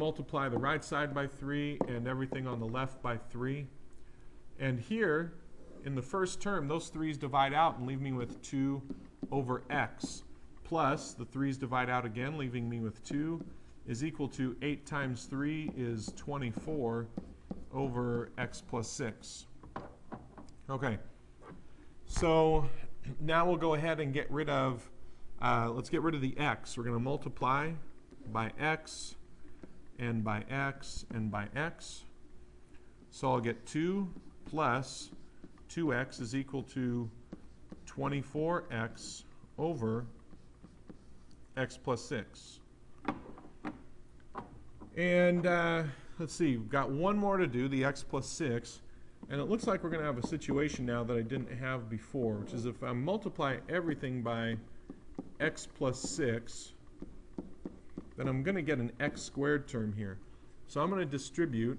multiply the right side by 3 and everything on the left by 3. And here, in the first term, those 3's divide out and leave me with 2 over x, plus the 3's divide out again, leaving me with 2, is equal to 8 times 3 is 24 over x plus 6. Okay, so now we'll go ahead and get rid of, let's get rid of the x. We're going to multiply by x and by x and by x. So I'll get 2 plus 2x is equal to 24x over x plus 6. And let's see, we've got one more to do, the x plus 6. And it looks like we're going to have a situation now that I didn't have before, which is if I multiply everything by x plus 6, then I'm going to get an x squared term here. So I'm going to distribute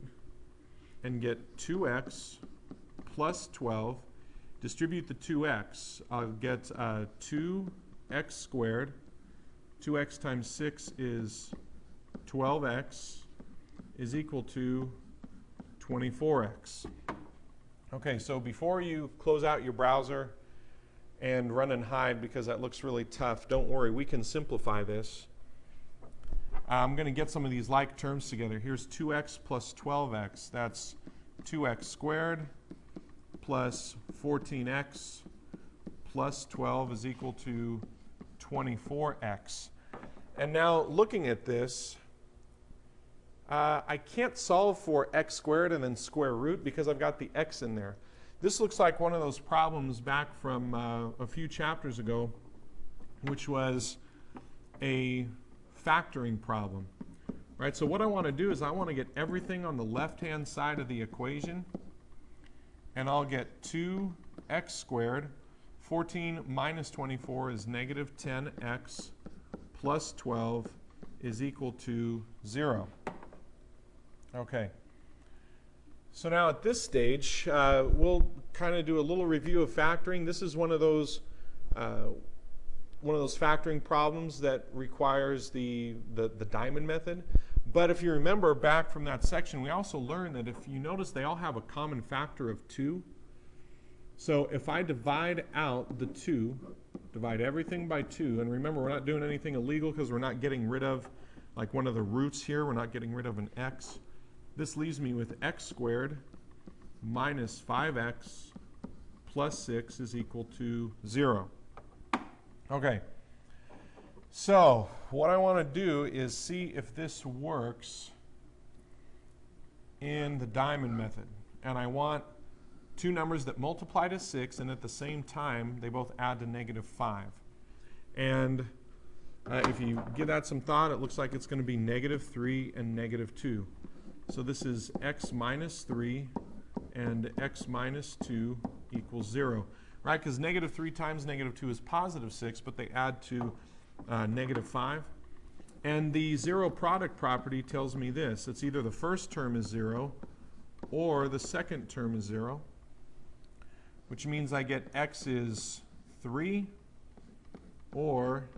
and get 2x plus 12. Distribute the 2x. I'll get 2x squared. 2x times 6 is 12x is equal to 24x. Okay, so before you close out your browser and run and hide because that looks really tough, don't worry, we can simplify this. I'm going to get some of these like terms together. Here's 2x plus 12x. That's 2x squared plus 14x plus 12 is equal to 24x. And now looking at this, I can't solve for x squared and then square root because I've got the x in there. This looks like one of those problems back from a few chapters ago, which was a factoring problem. Right? So what I want to do is I want to get everything on the left-hand side of the equation, and I'll get 2x squared. 14 minus 24 is negative 10x plus 12 is equal to 0. Okay. So now at this stage, we'll kind of do a little review of factoring. This is one of those factoring problems that requires the diamond method. But if you remember back from that section, we also learned that if you notice they all have a common factor of 2. So if I divide out the 2, divide everything by 2, and remember we're not doing anything illegal because we're not getting rid of like one of the roots here, we're not getting rid of an x. This leaves me with x squared minus 5x plus 6 is equal to 0. Okay. So what I want to do is see if this works in the diamond method. And I want two numbers that multiply to 6 and at the same time they both add to negative 5. And if you give that some thought, it looks like it's going to be negative 3 and negative 2. So this is x minus 3 and x minus 2 equals 0. Right? Because negative 3 times negative 2 is positive 6, but they add to negative 5. And the zero product property tells me this. It's either the first term is 0 or the second term is 0, which means I get x is 3 or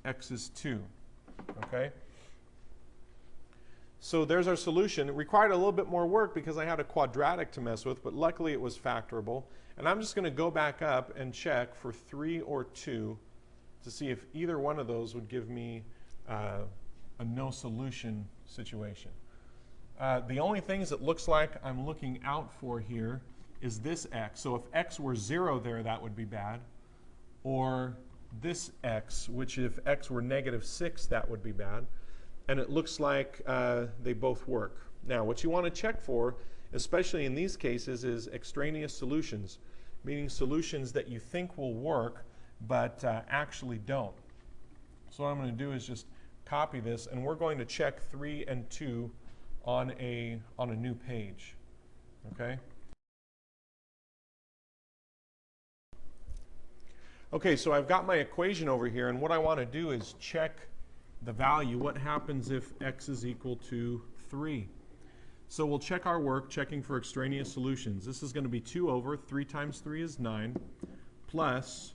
x is 2. Okay? So there's our solution. It required a little bit more work because I had a quadratic to mess with, but luckily it was factorable. And I'm just going to go back up and check for 3 or 2 to see if either one of those would give me a no solution situation. The only things it looks like I'm looking out for here is this x. So if x were 0 there, that would be bad. Or this x, which if x were negative 6, that would be bad. And it looks like they both work. Now, what you want to check for, especially in these cases, is extraneous solutions, meaning solutions that you think will work, but actually don't. So what I'm going to do is just copy this, and we're going to check 3 and 2 on a new page. Okay? Okay, so I've got my equation over here, and what I want to do is check the value. What happens if x is equal to 3? So we'll check our work, checking for extraneous solutions. This is going to be 2 over 3 times 3 is 9, plus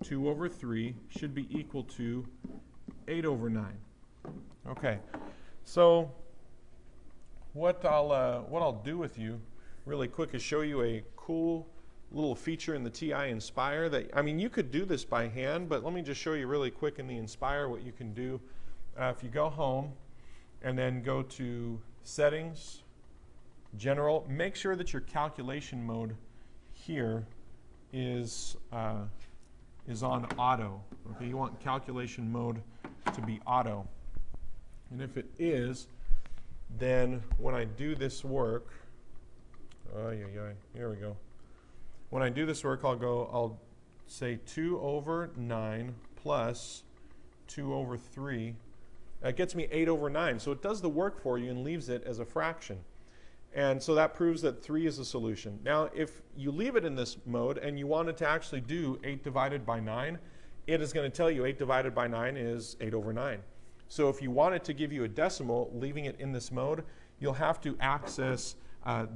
2 over 3 should be equal to 8 over 9. Okay, so what I'll do with you really quick is show you a cool little feature in the TI Inspire that, I mean, you could do this by hand, but let me just show you really quick in the Inspire what you can do. If you go home and then go to Settings, General, make sure that your calculation mode here is on auto. Okay, you want calculation mode to be auto. And if it is, then when I do this work, here we go. When I do this work, I'll say 2 over 9 plus 2 over 3. That gets me 8 over 9. So it does the work for you and leaves it as a fraction. And so that proves that 3 is a solution. Now, if you leave it in this mode and you wanted to actually do 8 divided by 9, it is going to tell you 8 divided by 9 is 8 over 9. So if you want it to give you a decimal, leaving it in this mode, you'll have to access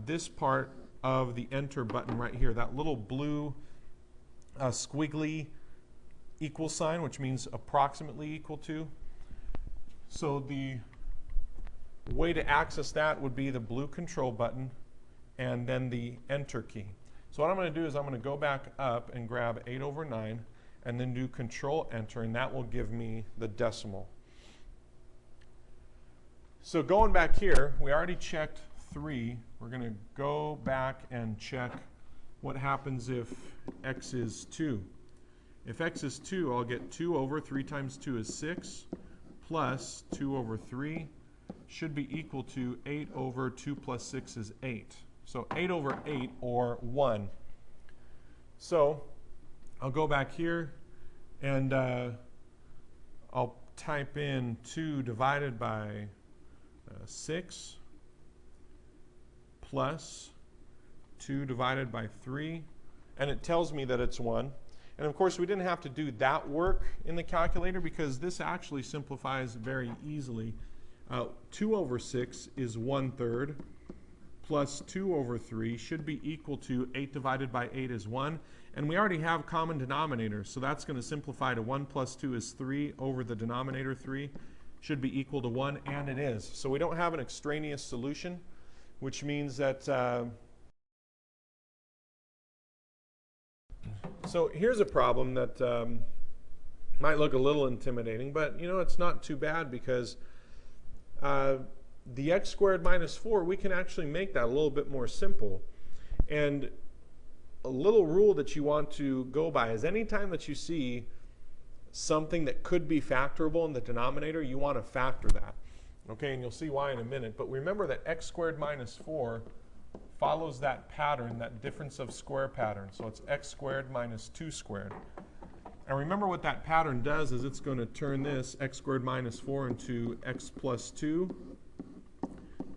this part of the enter button right here, that little blue squiggly equal sign, which means approximately equal to. So the way to access that would be the blue control button and then the enter key. So what I'm going to do is I'm going to go back up and grab 8 over 9 and then do control enter, and that will give me the decimal. So going back here, we already checked 3. We're going to go back and check what happens if x is 2. If x is 2, I'll get 2 over 3 times 2 is 6 plus 2 over 3 should be equal to 8 over 2 plus 6 is 8. So 8 over 8, or 1. So I'll go back here and I'll type in 2 divided by 6 plus 2 divided by 3, and it tells me that it's 1. And of course, we didn't have to do that work in the calculator because this actually simplifies very easily. 2 over 6 is 1/3 plus 2 over 3 should be equal to 8 divided by 8 is 1. And we already have common denominators, so that's going to simplify to 1 plus 2 is 3 over the denominator 3 should be equal to 1, and it is. So we don't have an extraneous solution, which means that so here's a problem that might look a little intimidating, but you know, it's not too bad because the x squared minus 4, we can actually make that a little bit more simple. And a little rule that you want to go by is anytime that you see something that could be factorable in the denominator, you want to factor that. Okay, and you'll see why in a minute. But remember that x squared minus 4 follows that pattern, that difference of square pattern. So it's x squared minus 2 squared. And remember what that pattern does is it's going to turn this x squared minus 4 into x plus 2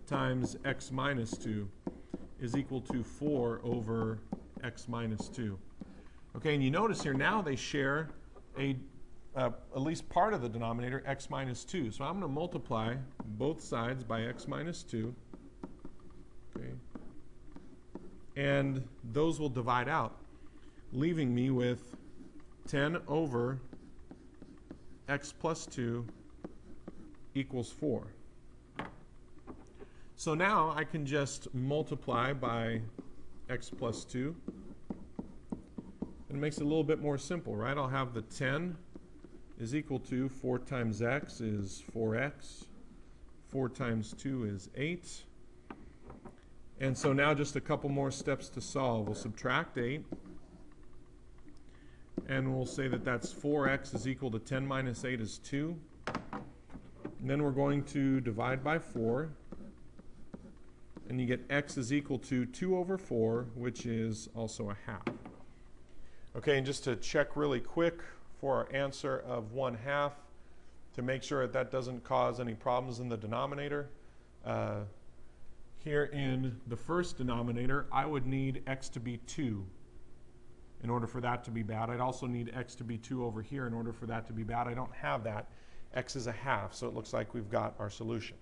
times x minus 2 is equal to 4 over x minus 2. Okay, and you notice here now they share at least part of the denominator, x minus 2. So I'm going to multiply both sides by x minus 2. Okay. And those will divide out, leaving me with 10 over x plus 2 equals 4. So now I can just multiply by x plus 2. And it makes it a little bit more simple, right? I'll have the 10 is equal to 4 times x is 4x. 4 times 2 is 8. And so now just a couple more steps to solve. We'll subtract 8. And we'll say that that's 4x is equal to 10 minus 8 is 2. And then we're going to divide by 4. And you get x is equal to 2 over 4, which is also a half. Okay, and just to check really quick for our answer of 1/2, to make sure that that doesn't cause any problems in the denominator. Here in the first denominator, I would need x to be 2 in order for that to be bad. I'd also need x to be 2 over here in order for that to be bad. I don't have that. X is a half, so it looks like we've got our solution.